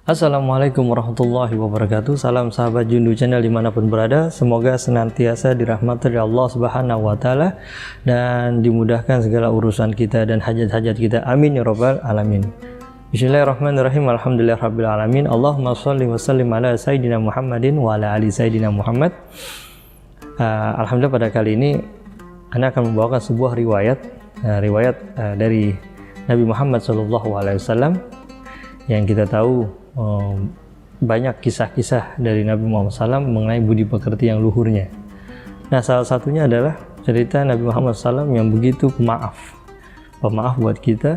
Assalamualaikum warahmatullahi wabarakatuh. Salam sahabat Jundu Channel dimanapun berada. Semoga senantiasa dirahmati oleh Allah Subhanahu wa Ta'ala dan dimudahkan segala urusan kita dan hajat-hajat kita. Amin ya Rabbal Alamin. Bismillahirrahmanirrahim. Alhamdulillahirabbil alamin. Allahumma shalli wa sallim ala sayyidina Muhammadin wa ala ali sayyidina Muhammad. Alhamdulillah pada kali ini Anda akan membawakan sebuah riwayat dari Nabi Muhammad SAW yang kita tahu banyak kisah-kisah dari Nabi Muhammad SAW mengenai budi pekerti yang luhurnya. Nah, salah satunya adalah cerita Nabi Muhammad SAW yang begitu pemaaf buat kita,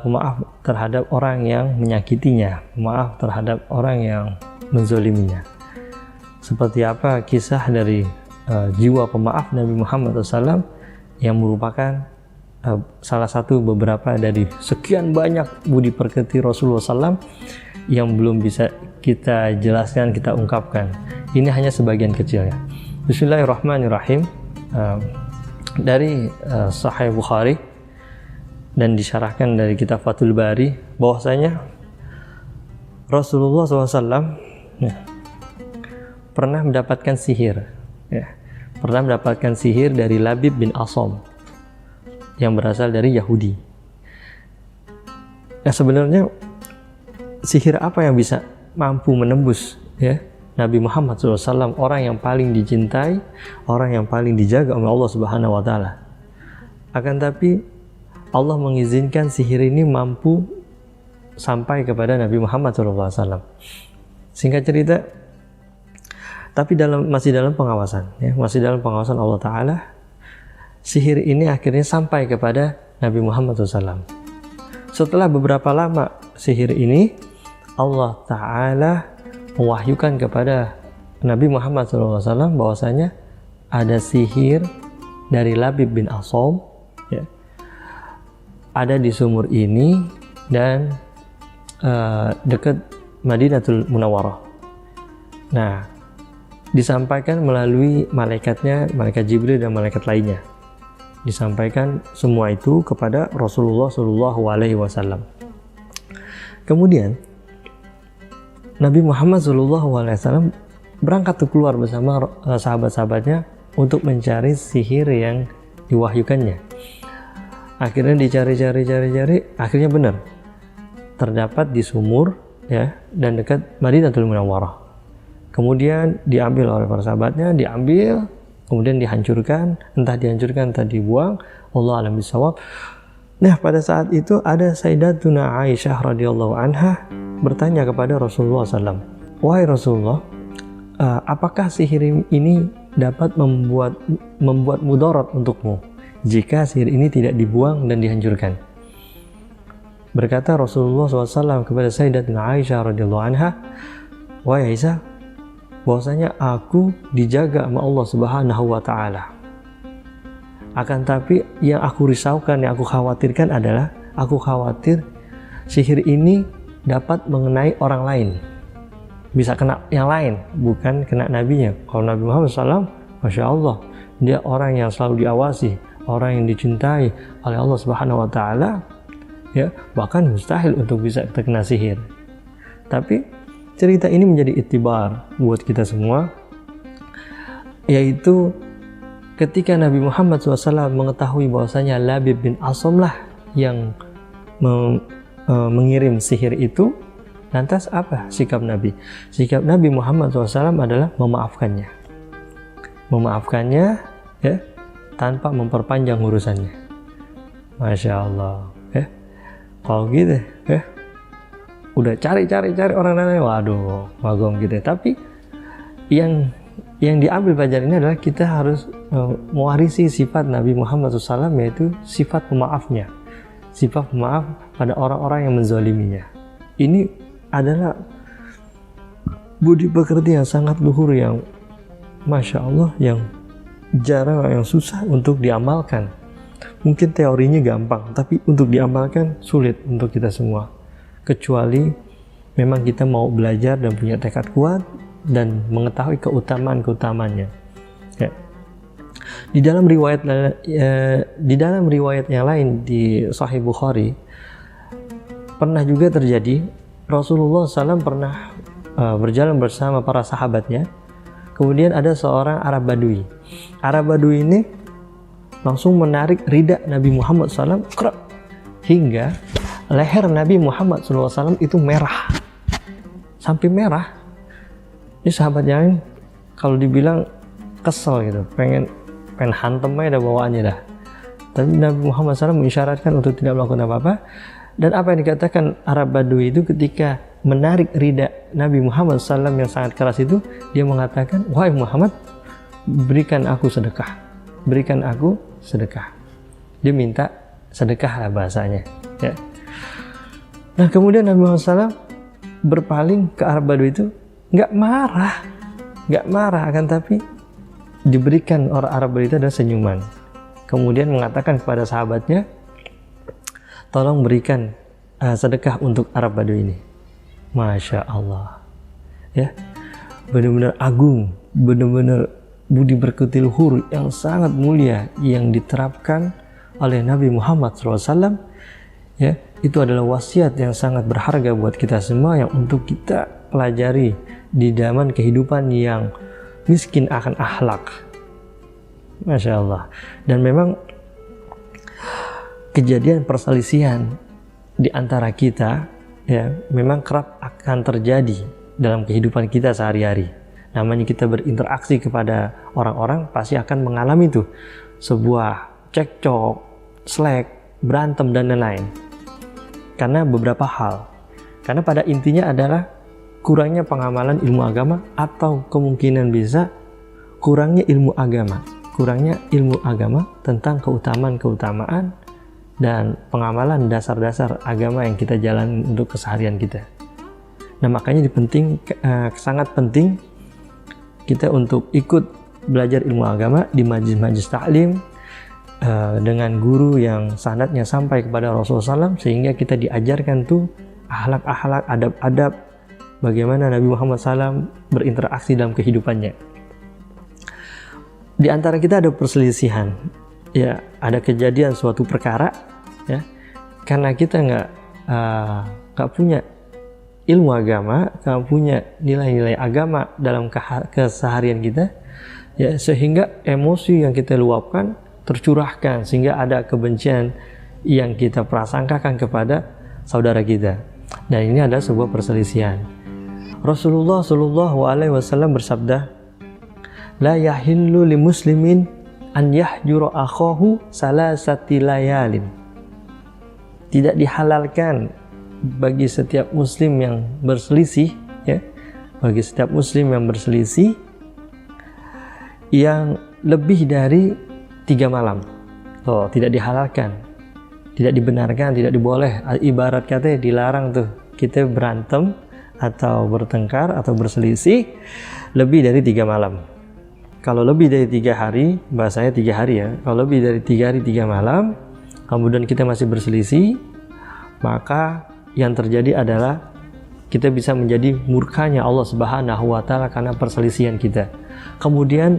pemaaf terhadap orang yang menyakitinya, pemaaf terhadap orang yang menzoliminya. Seperti apa kisah dari jiwa pemaaf Nabi Muhammad SAW yang merupakan salah satu beberapa dari sekian banyak budi pekerti Rasulullah SAW yang belum bisa kita jelaskan, kita ungkapkan. Ini hanya sebagian kecilnya. Bismillahirrahmanirrahim. Dari Sahih Bukhari dan disyarahkan dari kitab Fathul Bari bahwasanya Rasulullah SAW pernah mendapatkan sihir, pernah mendapatkan sihir dari Labib bin Asom yang berasal dari Yahudi. Nah, sebenarnya sihir apa yang bisa mampu menembus Nabi Muhammad SAW, orang yang paling dicintai, orang yang paling dijaga oleh Allah Subhanahu wa Ta'ala. Akan tapi Allah mengizinkan sihir ini mampu sampai kepada Nabi Muhammad SAW. Singkat cerita, tapi masih dalam pengawasan, masih dalam pengawasan Allah Ta'ala. Sihir ini akhirnya sampai kepada Nabi Muhammad SAW. Setelah beberapa lama sihir ini, Allah Ta'ala mewahyukan kepada Nabi Muhammad SAW bahwasanya ada sihir dari Labib bin Asom, ada di sumur ini dan dekat Madinatul Munawwarah. Nah, disampaikan melalui malaikatnya, malaikat Jibril dan malaikat lainnya. Disampaikan semua itu kepada Rasulullah SAW. Kemudian Nabi Muhammad SAW berangkat keluar bersama sahabat-sahabatnya untuk mencari sihir yang diwahyukannya. Akhirnya dicari, akhirnya benar terdapat di sumur dan dekat Madinatul Munawwarah. Kemudian diambil oleh para sahabatnya, kemudian dihancurkan, entah dibuang, Allah alam bisawab. Nah, pada saat itu ada Sayyidatuna Aisyah radhiyallahu anha bertanya kepada Rasulullah SAW, wahai Rasulullah, apakah sihir ini dapat membuat mudarat untukmu jika sihir ini tidak dibuang dan dihancurkan? Berkata Rasulullah SAW kepada Sayyidatuna Aisyah radhiyallahu anha, wahai Aisyah, bahwasanya aku dijaga sama Allah Subhanahu wa Ta'ala. Akan tapi yang aku risaukan, yang aku khawatirkan adalah aku khawatir sihir ini dapat mengenai orang lain, bisa kena yang lain, bukan kena nabinya. Kalau Nabi Muhammad SAW, Masya Allah, dia orang yang selalu diawasi, orang yang dicintai oleh Allah Subhanahu wa Ta'ala, bahkan mustahil untuk bisa terkena sihir. Tapi cerita ini menjadi iktibar buat kita semua, yaitu ketika Nabi Muhammad SAW mengetahui bahwasanya Labib bin Asom lah yang mengirim sihir itu, lantas apa sikap Nabi? Sikap Nabi Muhammad SAW adalah memaafkannya tanpa memperpanjang urusannya. Masya Allah, kalau gitu udah cari orang lain, waduh, magong gitu. Tapi yang diambil pelajaran ini adalah kita harus mewarisi sifat Nabi Muhammad SAW, yaitu sifat pemaafnya, sifat pemaaf pada orang-orang yang menzaliminya. Ini adalah budi pekerti yang sangat luhur, yang Masya Allah, yang jarang, yang susah untuk diamalkan. Mungkin teorinya gampang, tapi untuk diamalkan sulit untuk kita semua, kecuali memang kita mau belajar dan punya tekad kuat dan mengetahui keutamaan-keutamaannya. Di dalam riwayat yang lain di Sahih Bukhari pernah juga terjadi Rasulullah SAW pernah berjalan bersama para sahabatnya. Kemudian ada seorang Arab Badui. Arab Badui ini langsung menarik rida Nabi Muhammad SAW hingga leher Nabi Muhammad SAW itu merah, sampai merah. Ini sahabat yang kalau dibilang kesel gitu, pengen hantem aja dah bawaannya dah. Tapi Nabi Muhammad SAW mengisyaratkan untuk tidak melakukan apa-apa. Dan apa yang dikatakan Arab Badui itu ketika menarik rida Nabi Muhammad SAW yang sangat keras itu, dia mengatakan, wahai Muhammad, berikan aku sedekah, berikan aku sedekah. Dia minta sedekah lah bahasanya, ya. Nah kemudian Nabi Muhammad SAW berpaling ke Arab Badui itu, nggak marah, akan tapi diberikan orang Arab Badui itu adalah senyuman. Kemudian mengatakan kepada sahabatnya, tolong berikan sedekah untuk Arab Badui ini. Masya Allah, ya, benar-benar agung, benar-benar budi pekerti luhur yang sangat mulia yang diterapkan oleh Nabi Muhammad SAW. Ya, itu adalah wasiat yang sangat berharga buat kita semua yang untuk kita pelajari di zaman kehidupan yang miskin akan akhlak. Masya Allah. Dan memang kejadian perselisihan di antara kita, ya, memang kerap akan terjadi dalam kehidupan kita sehari-hari. Namanya kita berinteraksi kepada orang-orang, pasti akan mengalami tuh sebuah cekcok, slack, berantem dan lain-lain. Karena beberapa hal. Karena pada intinya adalah kurangnya pengamalan ilmu agama, atau kemungkinan bisa kurangnya ilmu agama. Kurangnya ilmu agama tentang keutamaan-keutamaan dan pengamalan dasar-dasar agama yang kita jalan untuk keseharian kita. Nah makanya sangat penting kita untuk ikut belajar ilmu agama di majlis-majlis taklim dengan guru yang sanadnya sampai kepada Rasulullah SAW, sehingga kita diajarkan tuh akhlak-akhlak, adab-adab bagaimana Nabi Muhammad SAW berinteraksi dalam kehidupannya. Di antara kita ada perselisihan, ya, ada kejadian suatu perkara, ya, karena kita nggak punya ilmu agama, nggak punya nilai-nilai agama dalam keseharian kita, ya, sehingga emosi yang kita luapkan tercurahkan, sehingga ada kebencian yang kita prasangkakan kepada saudara kita. Dan ini adalah sebuah perselisihan. Rasulullah SAW bersabda, la yahillu li muslimin an yahjura akhahu salasati layalin. Tidak dihalalkan bagi setiap muslim yang berselisih, ya, bagi setiap muslim yang berselisih yang lebih dari 3 malam. Oh, tidak dihalalkan, tidak dibenarkan, tidak diboleh. Ibarat katanya dilarang tuh kita berantem atau bertengkar atau berselisih lebih dari 3 malam. Kalau lebih dari 3 hari, bahasanya 3 hari ya. Kalau lebih dari 3 hari 3 malam, kemudian kita masih berselisih, maka yang terjadi adalah kita bisa menjadi murkanya Allah Subhanahu wa Ta'ala karena perselisihan kita. Kemudian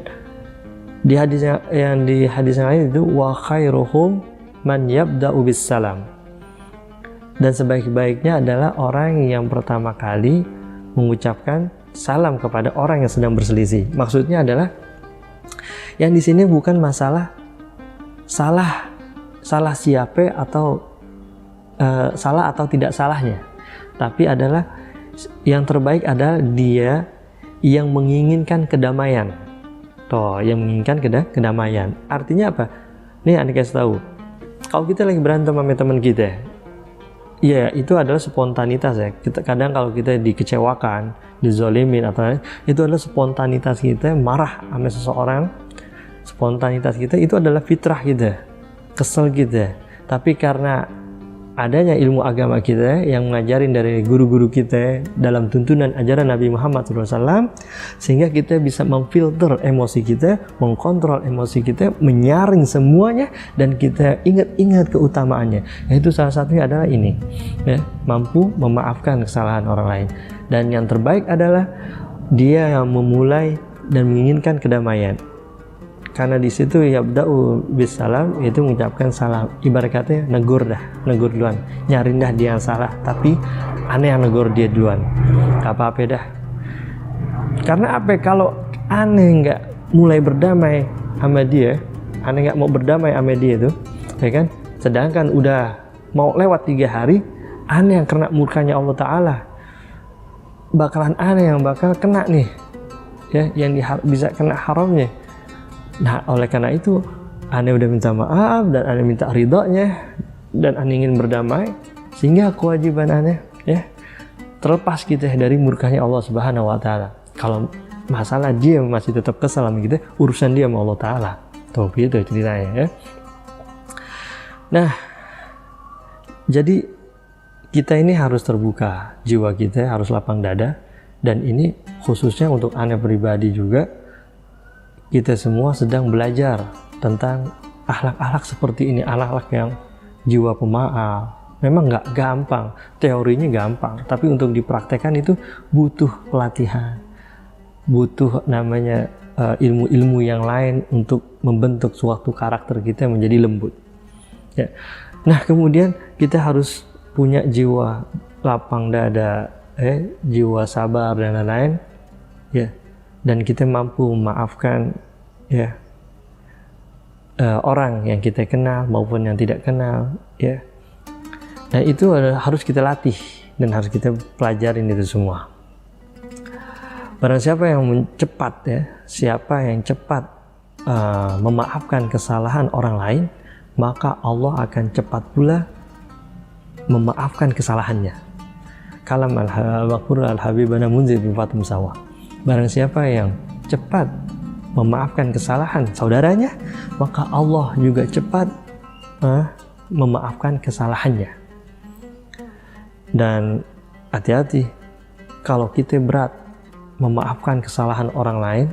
di hadis yang lain itu, wa khairuhum man yabda'u bis salam. Dan sebaik-baiknya adalah orang yang pertama kali mengucapkan salam kepada orang yang sedang berselisih. Maksudnya adalah yang di sini bukan masalah salah siapa atau salah atau tidak salahnya, tapi adalah yang terbaik adalah dia yang menginginkan kedamaian. Yang menginginkan kedamaian. Artinya apa? Nih Anda kasih tahu. Kalau kita lagi berantem sama teman kita, ya itu adalah spontanitas ya. Kadang kalau kita dikecewakan, dizolimin atau itu adalah spontanitas kita marah sama seseorang. Spontanitas kita itu adalah fitrah kita, kesel kita. Tapi karena adanya ilmu agama kita yang mengajarin dari guru-guru kita dalam tuntunan ajaran Nabi Muhammad SAW, sehingga kita bisa memfilter emosi kita, mengkontrol emosi kita, menyaring semuanya, dan kita ingat-ingat keutamaannya. Yaitu salah satunya adalah ini, ya, mampu memaafkan kesalahan orang lain. Dan yang terbaik adalah dia yang memulai dan menginginkan kedamaian. karena di situ yabda'u bisalam, itu mengucapkan salam, ibarat katanya negur duluan, nyarin dah dia yang salah, tapi aneh yang negur dia duluan, gak apa-apa dah. Karena apa, kalau aneh nggak mulai berdamai sama dia, aneh nggak mau berdamai sama dia itu, ya kan, sedangkan udah mau lewat 3 hari, aneh yang kena murkanya Allah Ta'ala, bakalan aneh yang bakal kena nih, ya, yang bisa kena haramnya. Nah, oleh karena itu aneh udah minta maaf dan aneh minta ridhonya dan aneh ingin berdamai, sehingga kewajiban aneh, ya, terlepas kita dari murkanya Allah Subhanahu wa Ta'ala. Kalau masalah dia masih tetap kesal sama kita, urusan dia sama Allah Ta'ala. Tuh gitu ceritanya, ya. Nah, jadi kita ini harus terbuka, jiwa kita harus lapang dada, dan ini khususnya untuk aneh pribadi juga. Kita semua sedang belajar tentang akhlak-akhlak seperti ini, akhlak-akhlak yang jiwa pemaaf. Memang nggak gampang, teorinya gampang, tapi untuk dipraktekkan itu butuh pelatihan, butuh namanya ilmu-ilmu yang lain untuk membentuk suatu karakter kita menjadi lembut. Ya. Nah, kemudian kita harus punya jiwa lapang dada, jiwa sabar dan lain-lain, ya. Dan kita mampu memaafkan, ya, orang yang kita kenal maupun yang tidak kenal, ya. Dan itu harus kita latih dan harus kita pelajarin itu semua. Barang siapa yang cepat, ya, siapa yang cepat memaafkan kesalahan orang lain, maka Allah akan cepat pula memaafkan kesalahannya. Kalam al-Baqur al-Habibana Munzir bin Fatum Sawah. Barang siapa yang cepat memaafkan kesalahan saudaranya, maka Allah juga cepat memaafkan kesalahannya. Dan hati-hati, kalau kita berat memaafkan kesalahan orang lain,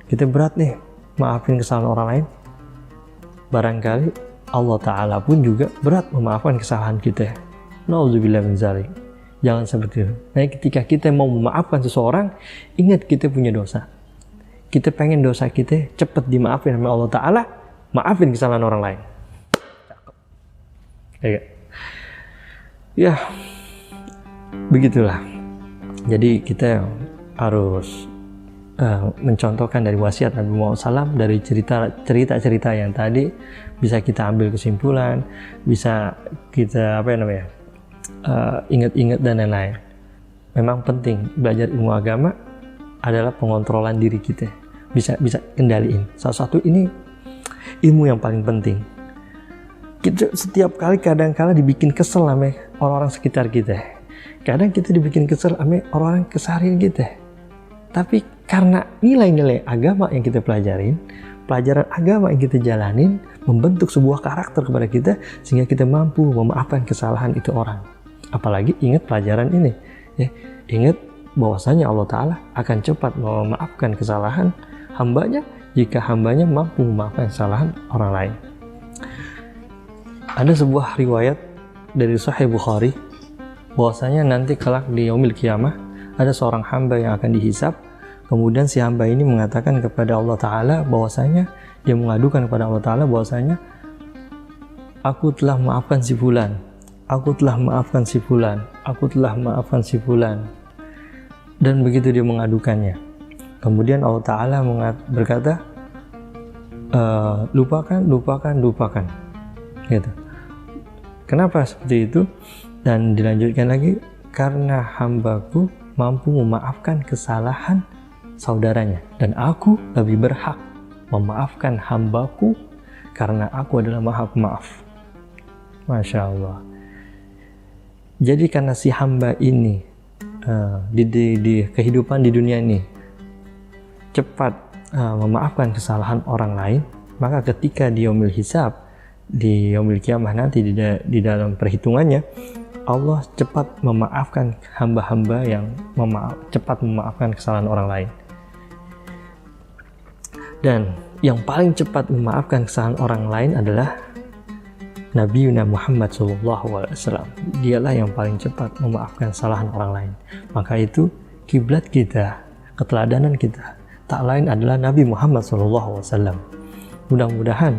kita berat nih maafin kesalahan orang lain, barangkali Allah Ta'ala pun juga berat memaafkan kesalahan kita. Nauzubillah min dzalik. Jangan seperti itu. Nah, ketika kita mau memaafkan seseorang, ingat kita punya dosa. Kita pengen dosa kita cepat dimaafin sama Allah Ta'ala, maafin kesalahan orang lain. Ya, begitulah. Jadi kita harus mencontohkan dari wasiat Nabi Muhammad SAW, dari cerita-cerita yang tadi, bisa kita ambil kesimpulan, bisa kita ingat-ingat dan lain-lain. Memang penting belajar ilmu agama adalah pengontrolan diri kita, bisa kendaliin. Salah satu ini ilmu yang paling penting. Kita setiap kali kadang-kala dibikin kesel sama orang-orang sekitar kita, kadang kita dibikin kesel sama orang-orang keseharian kita, tapi karena nilai-nilai agama yang kita pelajarin, pelajaran agama yang kita jalanin membentuk sebuah karakter kepada kita, sehingga kita mampu memaafkan kesalahan itu orang. Apalagi ingat pelajaran ini, ya, ingat bahwasanya Allah Ta'ala akan cepat memaafkan kesalahan hambanya jika hambanya mampu memaafkan kesalahan orang lain. Ada sebuah riwayat dari Sahih Bukhari bahwasanya nanti kelak di yaumil qiyamah ada seorang hamba yang akan dihisab. Kemudian si hamba ini mengatakan kepada Allah Ta'ala bahwasanya, dia mengadukan kepada Allah Ta'ala bahwasanya, aku telah maafkan si fulan, aku telah maafkan si fulan, aku telah maafkan si fulan. Dan begitu dia mengadukannya, kemudian Allah Ta'ala berkata, lupakan gitu. Kenapa seperti itu? Dan dilanjutkan lagi, karena hambaku mampu memaafkan kesalahan saudaranya, dan aku lebih berhak memaafkan hambaku karena aku adalah maha pemaaf. Masya Allah. Jadi karena si hamba ini di kehidupan di dunia ini cepat memaafkan kesalahan orang lain, maka ketika di yaumil hisab, di yaumil qiyamah nanti, di dalam perhitungannya, Allah cepat memaafkan hamba-hamba yang cepat memaafkan kesalahan orang lain. Dan yang paling cepat memaafkan kesalahan orang lain adalah Nabi Muhammad SAW. Dialah yang paling cepat memaafkan kesalahan orang lain. Maka itu kiblat kita, keteladanan kita, tak lain adalah Nabi Muhammad SAW. Mudah-mudahan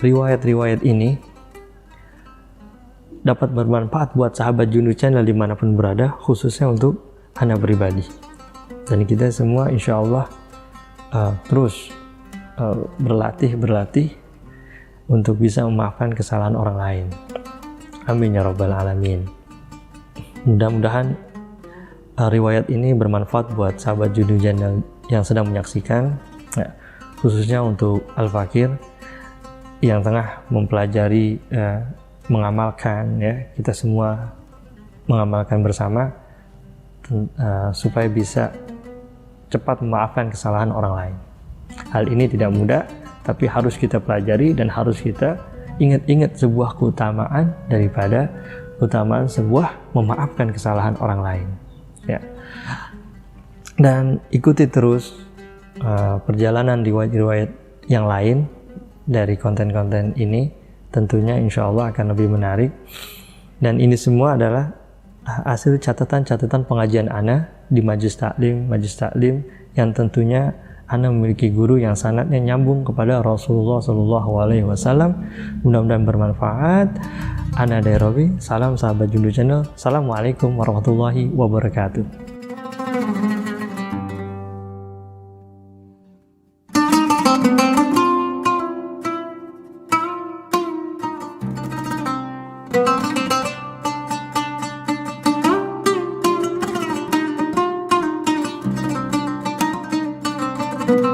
riwayat-riwayat ini dapat bermanfaat buat sahabat Jundu Channel dimanapun berada, khususnya untuk ana pribadi. Dan kita semua insya Allah terus berlatih untuk bisa memaafkan kesalahan orang lain. Amin ya rabbal alamin. Mudah-mudahan riwayat ini bermanfaat buat sahabat Jundu Channel yang sedang menyaksikan, ya, khususnya untuk Al-Fakir yang tengah mempelajari, mengamalkan, ya, kita semua mengamalkan bersama supaya bisa cepat memaafkan kesalahan orang lain. Hal ini tidak mudah, tapi harus kita pelajari dan harus kita ingat-ingat sebuah keutamaan daripada keutamaan sebuah memaafkan kesalahan orang lain, ya. Dan ikuti terus perjalanan riwayat-riwayat yang lain dari konten-konten ini, tentunya insya Allah akan lebih menarik. Dan ini semua adalah hasil catatan-catatan pengajian ana di Majelis Taklim yang tentunya ana memiliki guru yang sanadnya nyambung kepada Rasulullah SAW. Mudah-mudahan bermanfaat. Ana dari Robi, salam sahabat Jundu Channel. Assalamualaikum warahmatullahi wabarakatuh. Thank you.